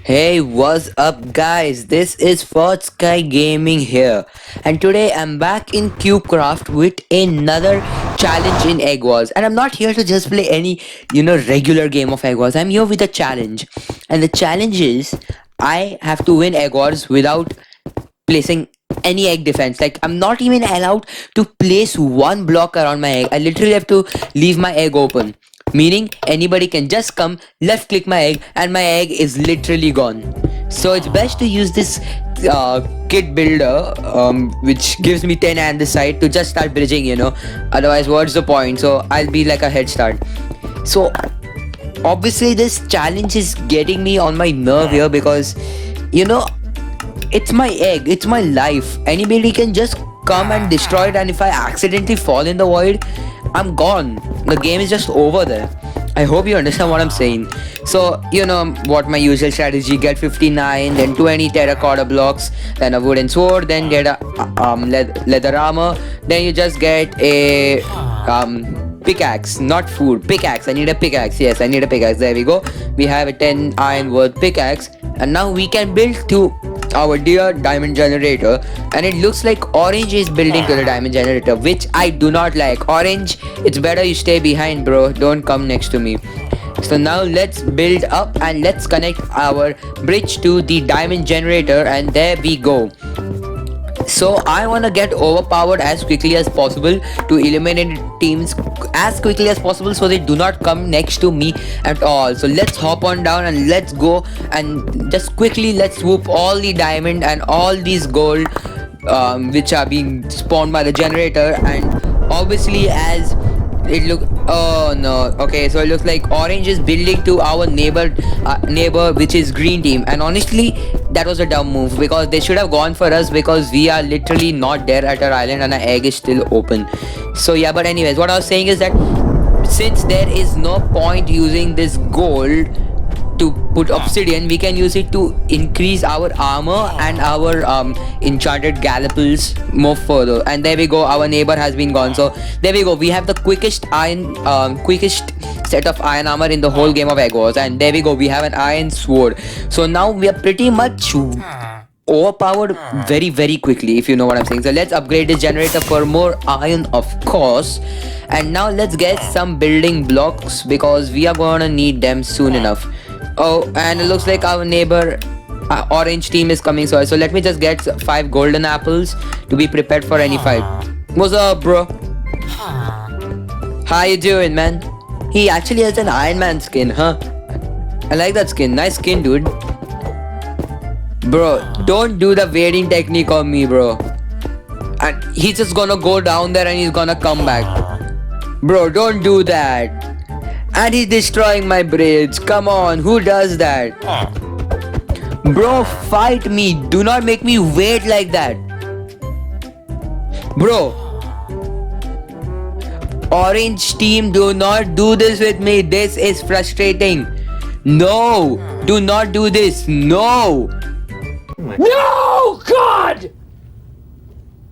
Hey, what's up, guys? This is Fort Sky Gaming here, and today I'm back in CubeCraft with another challenge in Egg Wars. And I'm not here to just play any, regular game of Egg Wars. I'm here with a challenge, and the challenge is I have to win Egg Wars without placing any egg defense. Like, I'm not even allowed to place one block around my egg. I literally have to leave my egg open, meaning anybody can just come, left click my egg, and my egg is literally gone. So it's best to use this kit builder, which gives me 10 and the side to just start bridging. Otherwise, what's the point? So I'll be like a head start. So obviously this challenge is getting me on my nerve here because you know it's my egg, it's my life. Anybody can just come and destroy it, and if I accidentally fall in the void, I'm gone. The game is just over there. I hope you understand what I'm saying. So, you know what my usual strategy: get 59, then 20 terracotta blocks, then a wooden sword, then get a leather armor, then you just get a pickaxe, not food, pickaxe. I need a pickaxe. Yes, I need a pickaxe. There we go. We have a 10 iron worth pickaxe, and now we can build to our dear diamond generator. And it looks like orange is building to the diamond generator, which I do not like. Orange, it's better you stay behind, bro. Don't come next to me. So now let's build up and let's connect our bridge to the diamond generator, and there we go. So I want to get overpowered as quickly as possible to eliminate teams as quickly as possible so they do not come next to me at all. So let's hop on down and let's go, and just quickly let's swoop all the diamond and all these gold which are being spawned by the generator. And obviously, as it look, oh no, okay, so it looks like orange is building to our neighbor, which is green team. And honestly, that was a dumb move because they should have gone for us, because we are literally not there at our island and our egg is still open. So yeah, but anyways, what I was saying is that since there is no point using this gold to put obsidian, we can use it to increase our armor and our enchanted galloples more further. And there we go, our neighbor has been gone. So there we go, we have the quickest set of iron armor in the whole game of Egg Wars. And there we go, we have an iron sword. So now we are pretty much overpowered very quickly, if you know what I'm saying. So let's upgrade this generator for more iron, of course. And now let's get some building blocks because we are gonna need them soon enough. Oh, and it looks like our neighbor orange team is coming. So let me just get 5 golden apples to be prepared for any fight. What's up, bro? How you doing, man? He actually has an Iron Man skin, huh? I like that skin. Nice skin, dude. Bro, don't do the waiting technique on me, bro. And he's just gonna go down there and he's gonna come back. Bro, don't do that. And he's destroying my bridge. Come on, who does that? Bro, fight me. Do not make me wait like that. Bro. Orange team, do not do this with me. This is frustrating. No, do not do this. No. No, God!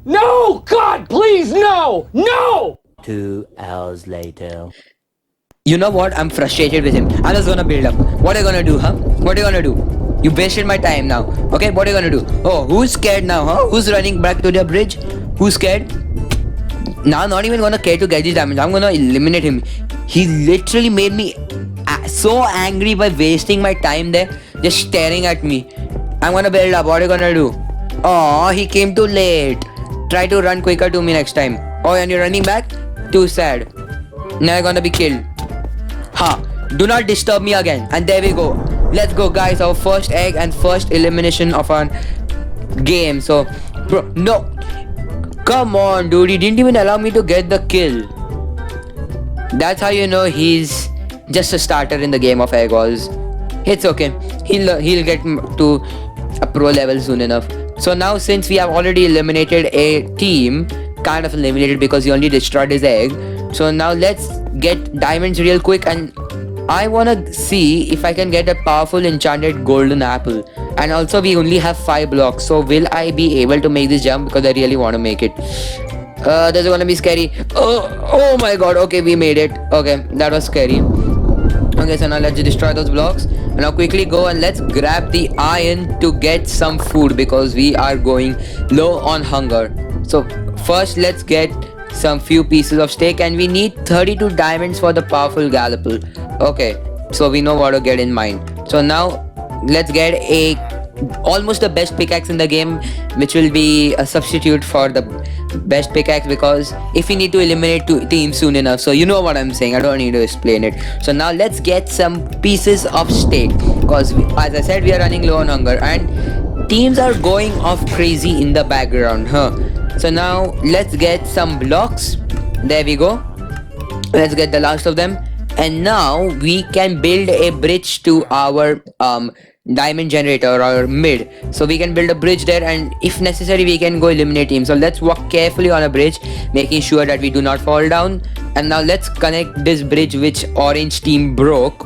No, God, please, no! No! 2 hours later. You know what? I'm frustrated with him. I'm just gonna build up. What are you gonna do, huh? What are you gonna do? You wasted my time now. Okay, what are you gonna do? Oh, who's scared now, huh? Who's running back to the bridge? Who's scared? Now I'm not even gonna care to get this damage. I'm gonna eliminate him. He literally made me so angry by wasting my time there, just staring at me. I'm gonna build up. What are you gonna do? Oh, he came too late. Try to run quicker to me next time. Oh, and you're running back? Too sad. Now you're gonna be killed. Ha! Do not disturb me again. And there we go. Let's go, guys. Our first egg and first elimination of our game. So, bro, no. Come on, dude. He didn't even allow me to get the kill. That's how you know he's just a starter in the game of Egg Wars. It's okay. He'll get to a pro level soon enough. So now, since we have already eliminated a team, kind of eliminated because he only destroyed his egg. So now let's get diamonds real quick, and I wanna see if I can get a powerful enchanted golden apple. And also we only have 5 blocks, so will I be able to make this jump? Because I really want to make it. This is gonna be scary. Oh my god. Okay, we made it. Okay, that was scary. Okay, so now let's destroy those blocks. Now quickly go and let's grab the iron to get some food because we are going low on hunger. So first let's get some few pieces of steak and we need 32 diamonds for the powerful Galapal. Okay, so we know what to get in mind. So now let's get a almost the best pickaxe in the game, which will be a substitute for the best pickaxe because if we need to eliminate two teams soon enough, so you know what I'm saying, I don't need to explain it. So now let's get some pieces of steak because as I said we are running low on hunger and teams are going off crazy in the background, so now let's get some blocks. There we go, let's get the last of them and now we can build a bridge to our diamond generator or mid, so we can build a bridge there and if necessary we can go eliminate teams. So let's walk carefully on a bridge, making sure that we do not fall down. And now let's connect this bridge which orange team broke.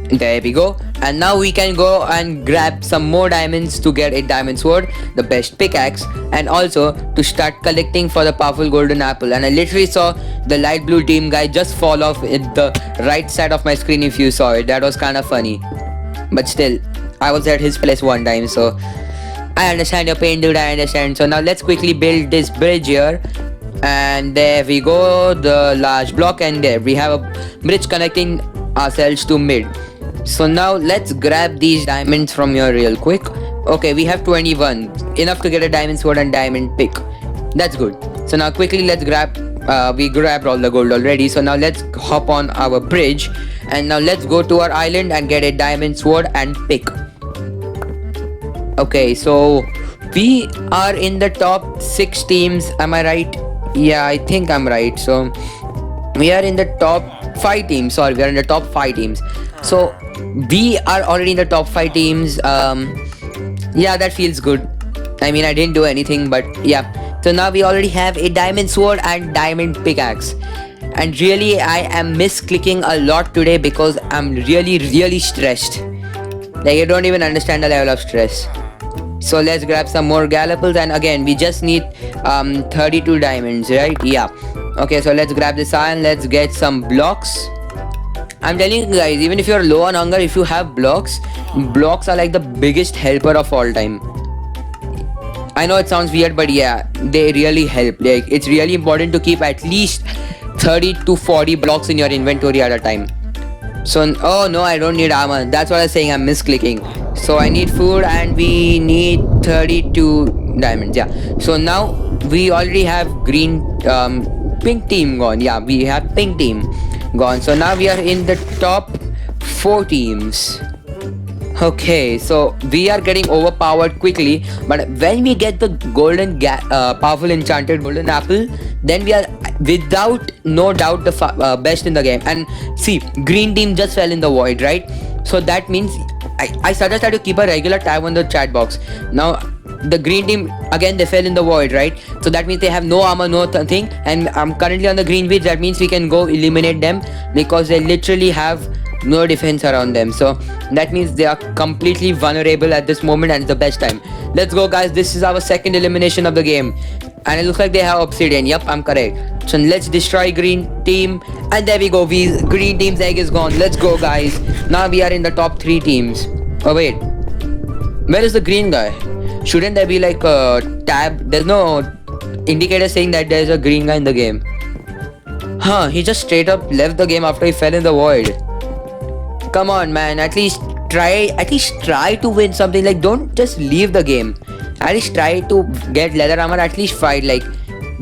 There we go, and now we can go and grab some more diamonds to get a diamond sword, the best pickaxe, and also to start collecting for the powerful golden apple. And I literally saw the light blue team guy just fall off at the right side of my screen. If you saw it, that was kind of funny, but still I was at his place one time, so I understand your pain, dude, I understand. So now let's quickly build this bridge here, and there we go, the large block, and there we have a bridge connecting ourselves to mid. So now let's grab these diamonds from here real quick. Okay, we have 21, enough to get a diamond sword and diamond pick. That's good. So now quickly let's grab, we grabbed all the gold already, so now let's hop on our bridge and now let's go to our island and get a diamond sword and pick. Okay, so we are in the top 6 teams, am I right? Yeah, I think I'm right. So we are in the top 5 teams, sorry, we are in the top 5 teams. So we are already in the top 5 teams. Yeah, that feels good. I mean, I didn't do anything, but yeah. So now we already have a diamond sword and diamond pickaxe. And really, I am misclicking a lot today because I'm really stressed. Like, you don't even understand the level of stress. So let's grab some more Galapals, and again, we just need 32 diamonds, right? Yeah. Okay, so let's grab this iron, let's get some blocks. I'm telling you guys, even if you're low on hunger, if you have blocks are like the biggest helper of all time. I know it sounds weird, but yeah, they really help. Like, it's really important to keep at least 30 to 40 blocks in your inventory at a time. So, oh no, I don't need armor. That's what I was saying, I'm misclicking. So I need food and we need 32 diamonds, yeah. So now we already have pink team gone. Yeah, we have pink team gone. So now we are in the top 4 teams. Okay, so we are getting overpowered quickly, but when we get the golden powerful enchanted golden apple, then we are without no doubt the best in the game. And see, green team just fell in the void, right? So that means I suggest to keep a regular tab on the chat box. Now the green team, again, they fell in the void, right? So that means they have no armor, no thing, and I'm currently on the green beach. That means we can go eliminate them because they literally have no defense around them. So that means they are completely vulnerable at this moment, and it's the best time. Let's go, guys. This is our second elimination of the game, and it looks like they have obsidian. Yep, I'm correct. So let's destroy green team, and there we go. Green team's egg is gone. Let's go, guys. Now we are in the top 3 teams. Oh wait, where is the green guy? Shouldn't there be like a tab? There's no indicator saying that there's a green guy in the game. Huh, he just straight up left the game after he fell in the void. Come on, man, at least try to win something. Like, don't just leave the game. At least try to get leather armor, at least fight, like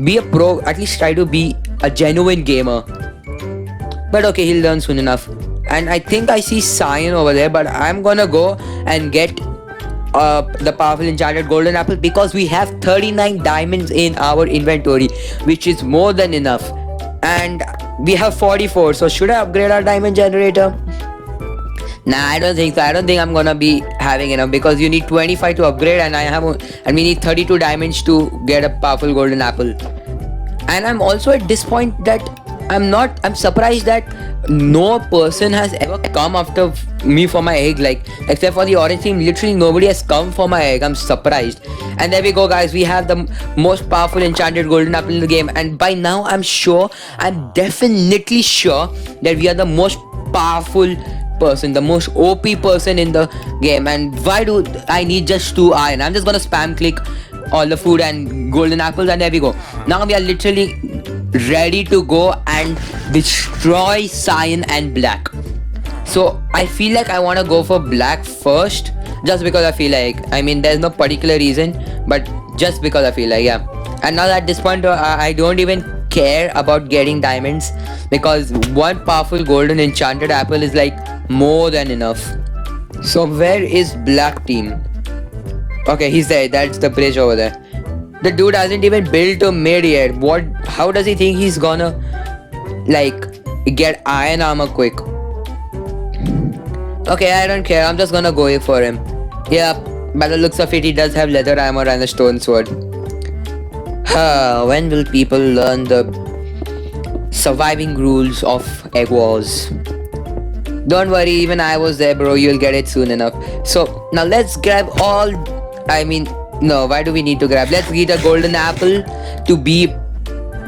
be a pro, at least try to be a genuine gamer. But okay, he'll learn soon enough. And I think I see Cyan over there, but I'm gonna go and get the powerful enchanted golden apple because we have 39 diamonds in our inventory, which is more than enough. And we have 44, so should I upgrade our diamond generator? Nah, I don't think so. I don't think I'm gonna be having enough because you need 25 to upgrade, and we need 32 diamonds to get a powerful golden apple. And I'm also at this point that I'm surprised that no person has ever come after me for my egg, like except for the orange team. Literally nobody has come for my egg. I'm surprised. And there we go, guys. We have the most powerful enchanted golden apple in the game, and by now I'm definitely sure that we are the most powerful person, the most OP person in the game. And why do I need just 2 iron? I'm just gonna spam click all the food and golden apples, and there we go. Now we are literally ready to go and destroy cyan and black. So I feel like I want to go for black first, just because I feel like, I mean, there's no particular reason, but just because I feel like, yeah. And now at this point, I don't even care about getting diamonds, because one powerful golden enchanted apple is like more than enough. So where is black team? Okay, he's there. That's the bridge over there. The dude hasn't even built a mid yet. What? How does he think he's gonna like get iron armor quick? Okay, I don't care. I'm just gonna go for him. Yeah, by the looks of it, he does have leather armor and a stone sword. When will people learn the surviving rules of egg wars? Don't worry, even I was there, bro. You'll get it soon enough. So now let's grab all. I mean, no. Why do we need to grab? Let's get a golden apple to be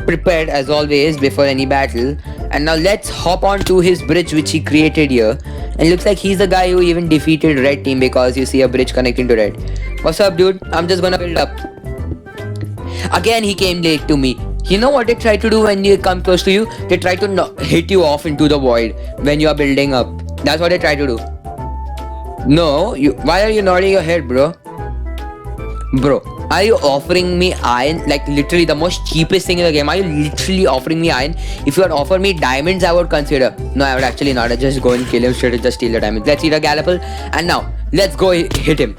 prepared as always before any battle. And now let's hop on to his bridge which he created here. And looks like he's the guy who even defeated red team, because you see a bridge connecting to red. What's up, dude? I'm just gonna build up. Again, he came late to me. You know what they try to do when they come close to you? They try to hit you off into the void when you are building up. That's what they try to do. No, why are you nodding your head, bro? Bro, are you offering me iron? Like literally the most cheapest thing in the game. Are you literally offering me iron? If you had offered me diamonds, I would consider. No, I would actually not. I'd just go and kill him straight and just steal the diamonds. Let's eat a Gallapple. And now, let's go hit him.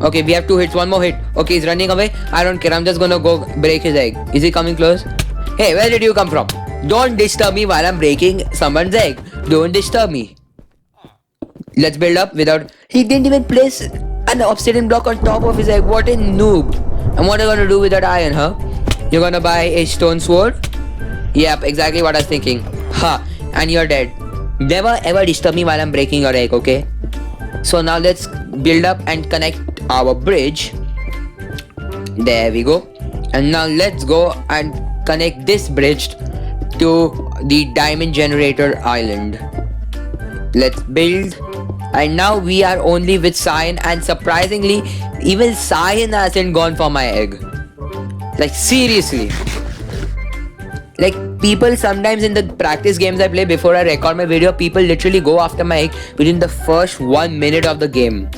Okay, we have 2 hits. 1 more hit. Okay, he's running away. I don't care. I'm just gonna go break his egg. Is he coming close? Hey, where did you come from? Don't disturb me while I'm breaking someone's egg. Don't disturb me. Let's build up without... He didn't even place an obsidian block on top of his egg. What a noob. And what are you gonna do with that iron, huh? You're gonna buy a stone sword? Yep, exactly what I was thinking. Ha, and you're dead. Never ever disturb me while I'm breaking your egg, okay? So now let's build up and connect our bridge. There we go. And now let's go and connect this bridge to the diamond generator island. Let's build. And now we are only with cyan, and surprisingly, even cyan hasn't gone for my egg. Like seriously. Like people sometimes in the practice games I play before I record my video, people literally go after my egg within the first 1 minute of the game.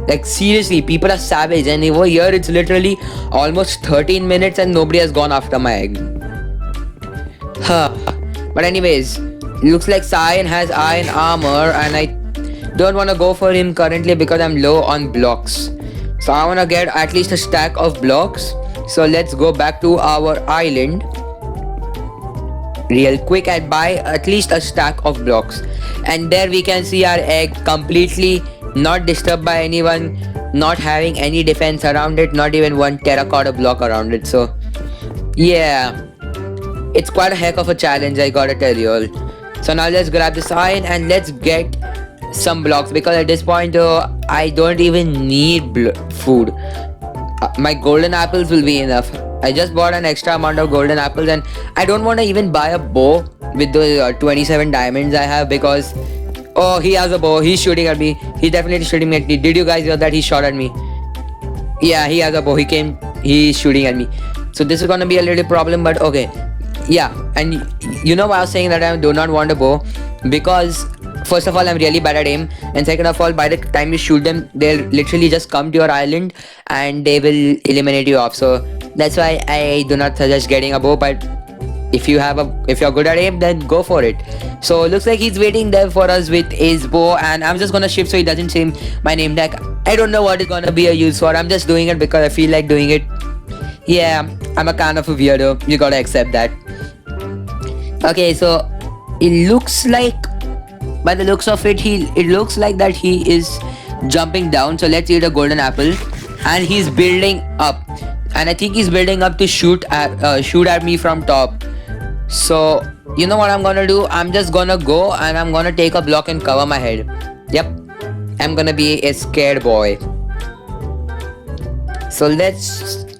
Like seriously, people are savage, and over here it's literally almost 13 minutes and nobody has gone after my egg. But anyways, looks like cyan has iron armor, and I don't want to go for him currently because I'm low on blocks. So I want to get at least a stack of blocks. So let's go back to our island real quick and buy at least a stack of blocks. And there we can see our egg completely not disturbed by anyone, not having any defense around it, not even one terracotta block around it. So yeah, it's quite a heck of a challenge, I gotta tell you all. So now let's grab this iron and let's get some blocks, because at this point I don't even need food. My golden apples will be enough. I just bought an extra amount of golden apples, and I don't want to even buy a bow with the 27 diamonds I have, because oh, he has a bow. He's shooting at me. He's definitely shooting at me. Did you guys hear that? He shot at me. Yeah, he has a bow. He's shooting at me. So this is gonna be a little problem, but okay. Yeah, and you know why I was saying that I do not want a bow? Because first of all, I'm really bad at aim, and second of all, by the time you shoot them, they'll literally just come to your island and they will eliminate you off. So that's why I do not suggest getting a bow. But if you're good at aim, then go for it. So looks like he's waiting there for us with his bow, and I'm just gonna shift so he doesn't see my name tag. I don't know what is gonna be a use for. I'm just doing it because I feel like doing it. Yeah, I'm a kind of a weirdo. You gotta accept that. Okay, so it looks like, by the looks of it, it looks like that he is jumping down. So let's eat a golden apple, and he's building up, and I think he's building up to shoot at me from top. So you know what I'm gonna do? I'm just gonna go and I'm gonna take a block and cover my head. Yep, I'm gonna be a scared boy. So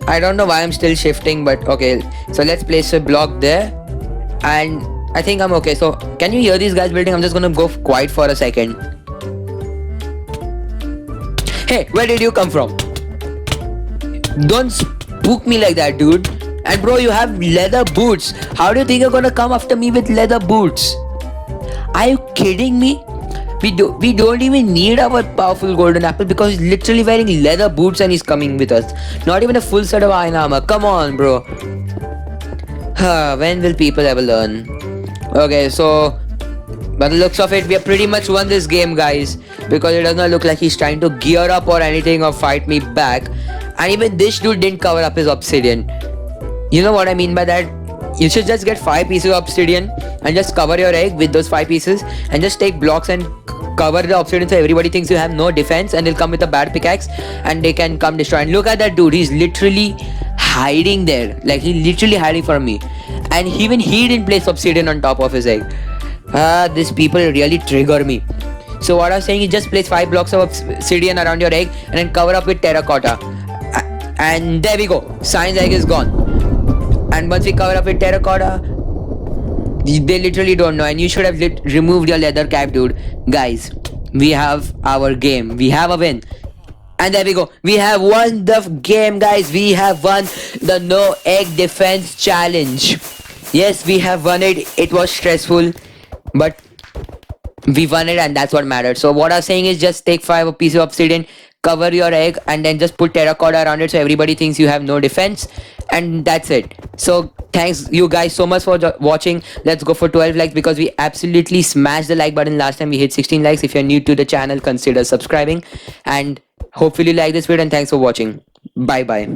I don't know why I'm still shifting, but okay. So let's place a block there, and I think I'm okay. So, can you hear these guys building? I'm just gonna go quiet for a second. Hey, where did you come from? Don't spook me like that, dude. And bro, you have leather boots. How do you think you're gonna come after me with leather boots? Are you kidding me? We don't even need our powerful golden apple because he's literally wearing leather boots and he's coming with us. Not even a full set of iron armor. Come on, bro. When will people ever learn? Okay, so by the looks of it, we have pretty much won this game, guys. Because it does not look like he's trying to gear up or anything or fight me back. And even this dude didn't cover up his obsidian. You know what I mean by that? You should just get 5 pieces of obsidian and just cover your egg with those 5 pieces and just take blocks and cover the obsidian so everybody thinks you have no defense and they'll come with a bad pickaxe and they can come destroy. And look at that dude, he's literally hiding there. Like he's literally hiding from me. And even he didn't place obsidian on top of his egg. These people really trigger me. So what I was saying is just place 5 blocks of obsidian around your egg and then cover up with terracotta. And there we go. Science egg is gone. And once we cover up with terracotta, they literally don't know. And you should have removed your leather cap, dude. Guys, we have our game. We have a win. And there we go. We have won the game, guys. We have won the no egg defense challenge. Yes, we have won it. It was stressful, but we won it and that's what mattered. So what I'm saying is just take 5 pieces of obsidian, cover your egg and then just put terracotta around it so everybody thinks you have no defense, and that's it. So thanks you guys so much for watching. Let's go for 12 likes because we absolutely smashed the like button last time. We hit 16 likes. If you're new to the channel, consider subscribing, and hopefully you like this video, and thanks for watching. Bye bye.